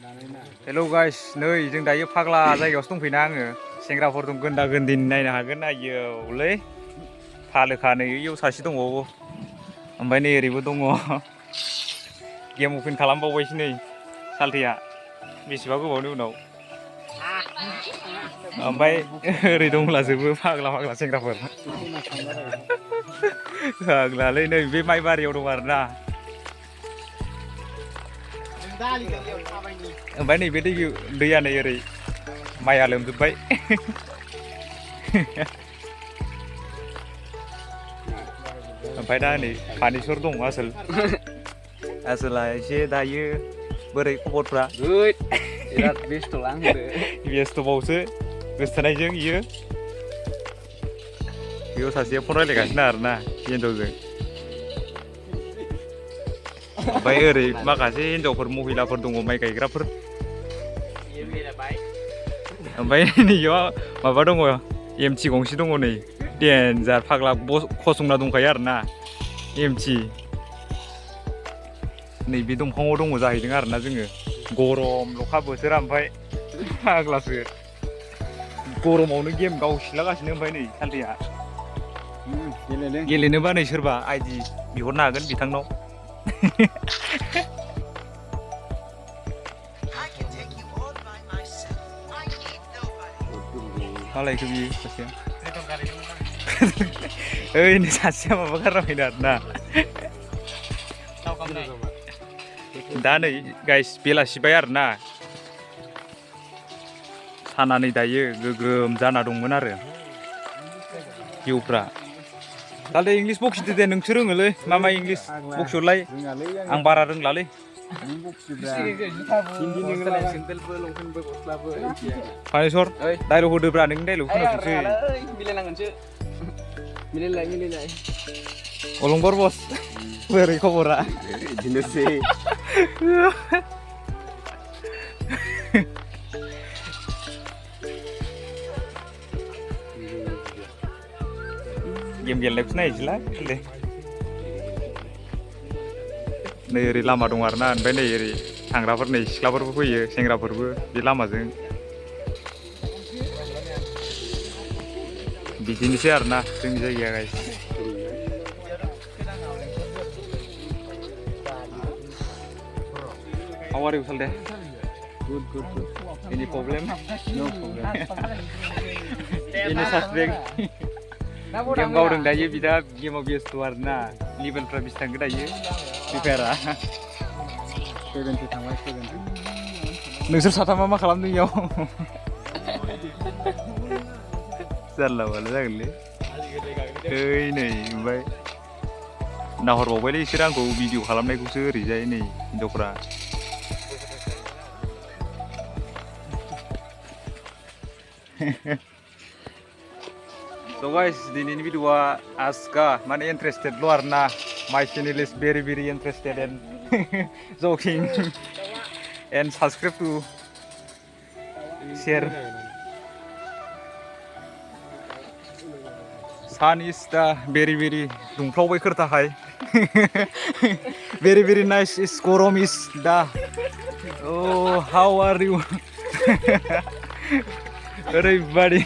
Hello guys नै जों दायो फाग्ला जायगायावसो दंफैना आङो सेंग्राफोर दं गोनदा गोनदिनि नायनो हागोन आयौलै फालोखा नै इयाव सासे दंबावो ओमफ्राय नै ओरैबो दङ गेम अपेन खालामबावबायसो नै सालथेया बेसेबा गोबावनि उनाव ओमफ्राय ओरै दंलाजोबो फाग्ला फाग्ला सेंग्राफोर फाग्लालै नै बे माइबारियाव दं आरोना ओमफ्राय नैबे दैया नै ओरै माइया लोमजोब्बाय ओमफ्राय दा नै फानेसर दं आसोला एसे दायो बोरै खबरफ्रा बिराद बेस्थ'ला आंबो बेस्थ'बावसो गोसथोनायजों इयो बेयाव सासेया फन रायलायगासिनो आरोना हिन्जावजों ओमफ्राय ओरै माखासे हिन्जावफोर महिलाफोर दङ माइ गायग्राफोर ओमफ्राय नैयाव माबा दङ एमटि गंसे दङ नै देन्जार फाग्ला खसंना दंखायो आरोना एमटि नैबे दंफाङाव दङ जाहैदों आरोना जोङो गरमल'खा बोथोरा ओमफ्राय फाग्लासो गरमावनो गेम गावसिलागासिनो ओमफ्राय नै सालथेया गेलेनोबा नै सोरबा आइडि बिहरनो हागोन बिथांनाव मालायखो बियो सासेया ओइ नै सासेया माबा गारलाबायदों आरोना दा नै गाइस बेलासिबाय आरोना साना नै दायो गोग्रोम जाना दंमोन आरो भिउफ्रा दालाय इंलिस बखिदो दे नोंसो रोङोलै मा इंलिस बखिहरलाय आं बारा रोंलालै फानेसर डाइलग होदोब्रा नोंनि डाइलग खोनासंसै मिलायलाय अलंबार बस बोरै खबरा बिदिनोसै गेम गेलेनायखौसो नायनोसैलाय दे नै ओरै लामा दं आरोना ओमफ्राय नै ओरै थांग्राफोर नै सिख्लाफोरबो फैयो सेंग्राफोरबो बे लामाजों बिदिनोसै आरोना जोंनि जायगाया guys How are you, Salde? Good. Any problem? No problem. Any suspect? Game गावदों दायो बिदा गेमाव बेस्थ' आरोना लेभेलफ्रा बेसे थांखो दायो प्रिपेयारा 70 थांबाय 70 नोंसोर साथामा मा खालामदों इयाव जारला माला जागोनलै ओइ नै ओमफ्राय नाहरबावबायलै इसोर आंखौ भिडिअ खालामनायखौसो ओरैजाय नै हिन्जावफ्रा So guys, दिनैनि भिडिअआ आजका माने इन्टारेस्टेडल' आरोना माय channel is very interested in joking and subscribe to share. Sun is the very दुंफ्लावबाय खोरथाखाय very nice is गरम is the oh how are you ओरैबादि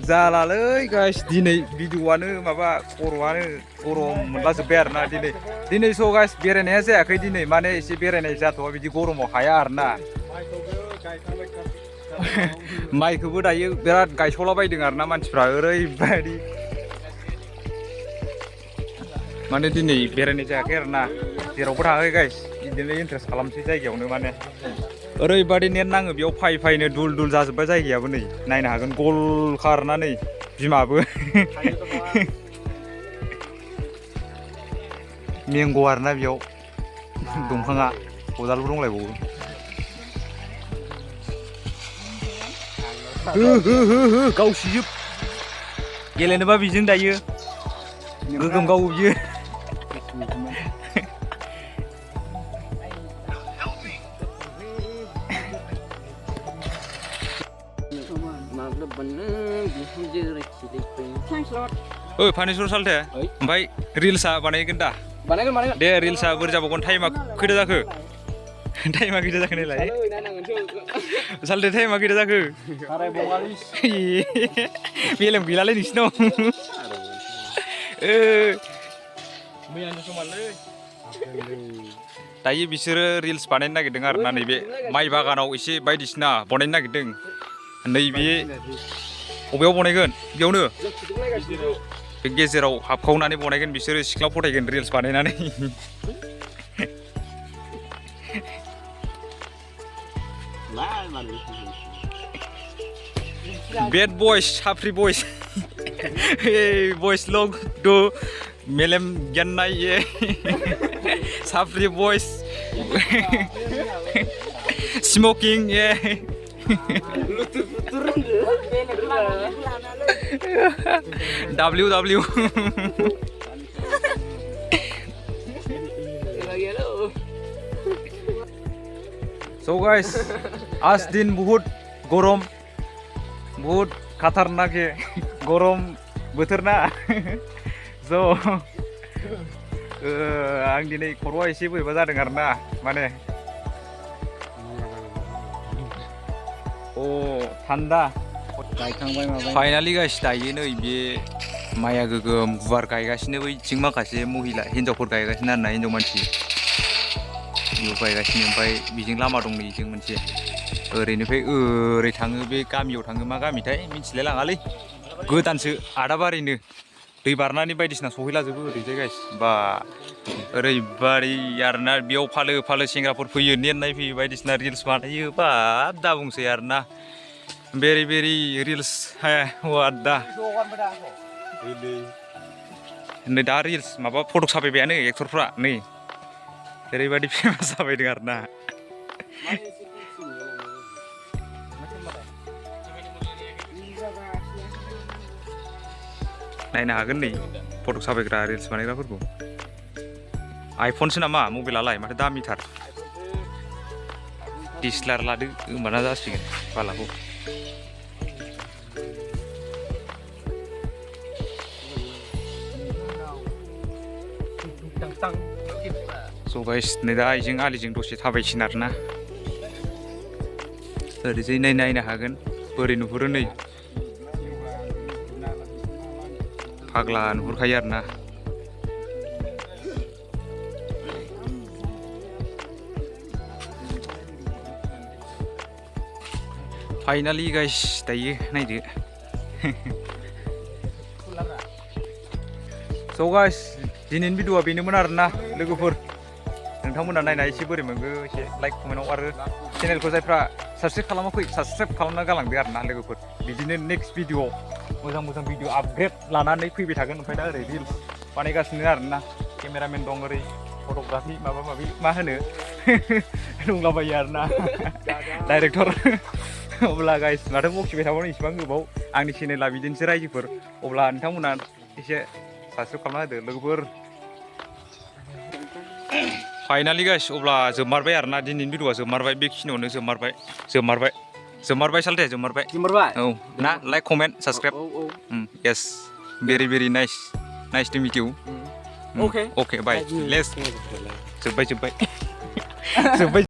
जालालै गाइस दिनै भिडिअआनो माबा खर'आनो गरम मोनलाजोब्बाय आरोना दिनै स' गाइस बेरायनाया जायाखै दिनै माने एसे बेरायनाय जाथ'वा बिदि गरमाव हाया आरोना माइखौबो दायो बिराद गायस'लाबायदों आरोना मानसिफ्रा ओरैबायदि माने दिनै बेरायनाय जायाखै आरोना जेरावबो थाङाखै गाइस बिदिनो इन्टारेस्ट खालामसै जायगायावनो माने ओरैबादि नेट नाङो बेयाव फायनो दुल जाजोब्बाय जायगायाबो नै नायनो हागोन गल खारना नै बिमाबो मेंग' आरोना बेयाव दंफाङा खदालबो दंलायबावो हो गावसिजोब गेलेनोबा बिजों दायो गोगोम गावो बियो ओइ फानेसर सालथे ओमफ्राय रिल्सआ बानायगोन दा बानायगोन दे रिल्सआ बोरै जाबावगोन टाइमा खैथा जाखो टाइमा गैदा जाखो नायलाय Halo, nanangan tuh. सालदे टाइमा गैदा जाखो Karai bongalis. मेलेम गैलालै नोंसिनाव मैयानो समानलै. दायो बिसोरो रिल्स बानायनो नागिरदों आरोना नैबे माइ बागानाव एसे बायदिसिना बानायनो नागिरदों नैबे बबेयाव बनायगोन बेयावनो बे गेजेराव हाबखावनानै बनायगोन बिसोरो सिख्ला फथायगोन रिल्स बानायनानै बेड बयस साफ्रि बयस बयस लोग दो मेलेम गियाननाय ये साफ्रि बयस स्मोकिंग ये WW So guys, आज दिन बहुत गरम बहुत खतरनाक है गरम बोथोर ना so आं दिनै खर'आ एसे बोरैबा जादों आरोना माने थान्दा गायखांबाय माबाय फाइनालि गाइस दायो नै बे माइया गोगोम गुवार गायगासिनो बैथिं माखासे महिला हिन्जावफोर गायगासिनो आरोना हिन्जाव मानसि बेयाव गायगासिनो ओमफ्राय बेजों लामा दं नै जों मोनसे ओरैनिफ्राय ओरै थाङो बे गामियाव थाङो मा गामिथाय मिथिलाय लाङालै गोदानसो आदाबारिनो दै बारनानै बायदिसिना सहैलाजोबो ओरैजाय गाइस बा ओरैबादि आरोना बेयाव फालो फालो सेंग्राफोर फैयो नेट नायफैयो बायदिसिना रिल्स बानायो बाब दा बुंसै आरोना भेरि भेरि रिल्स वाट दा नै दा रिल्स माबा फटक साफायबायानो एक्टरफ्रा नै ओरैबादि फेमास जाबायदों आरोना नायनो हागोन नै फटक साफायग्रा रिल्स बानायग्राफोरखौ आइफनसो नामा मबाइलालाय माथो दामिथार डिएसएलआर लादो होमबाना जासिगोन बालाखौ स' गाइस नै दा आइजों आलिजों दसे थाबायसिन आरोना ओरैजाय नायनो हागोन बोरै नुहुरो नै फाग्ला नुहुरखायो आरोना फाइनालि गाइस दायो नायदो स' गाइस दिनैनि भिडिअ'आ बेनोमोन आरोना लोगोफोर नोंथांमोना नायना एसे बोरै मोनगो एसे लाइक कमेन्टआव आरो चेनेलखौ जायफ्रा साबस्क्राइब खालामाखै साबस्क्राइब खालामना गालांदो आरोना लोगोफोर बिदिनो नेक्स्ट भिडिअ मोजां मोजां भिडिअ आपग्रेड लानानै फैबाय थागोन ओमफ्राय दा ओरै रिल्स बानायगासिनो आरोना केमेरामेन दं ओरै फट'ग्राफि माबा माबि मा होनो दंलाबायो आरोना डाइरेक्टर अब्ला गाइस माथो बखिबाय थाबावनो इसिबां गोबाव आंनि चेनेला बिदिनोसै रायजोफोर अब्ला नोंथांमोना एसे साबस्क्राइब खालामना होदो लोगोफोर फाइनालि गाइस अब्ला जोबमारबाय आरोना दिनैनि भिडिअ'आ जोबमारबाय बेखिनियावनो जोबमारबाय सालथे जोबमारबाय औ ना like comment subscribe yes very very nice to meet you okay bye let's जोब्बाय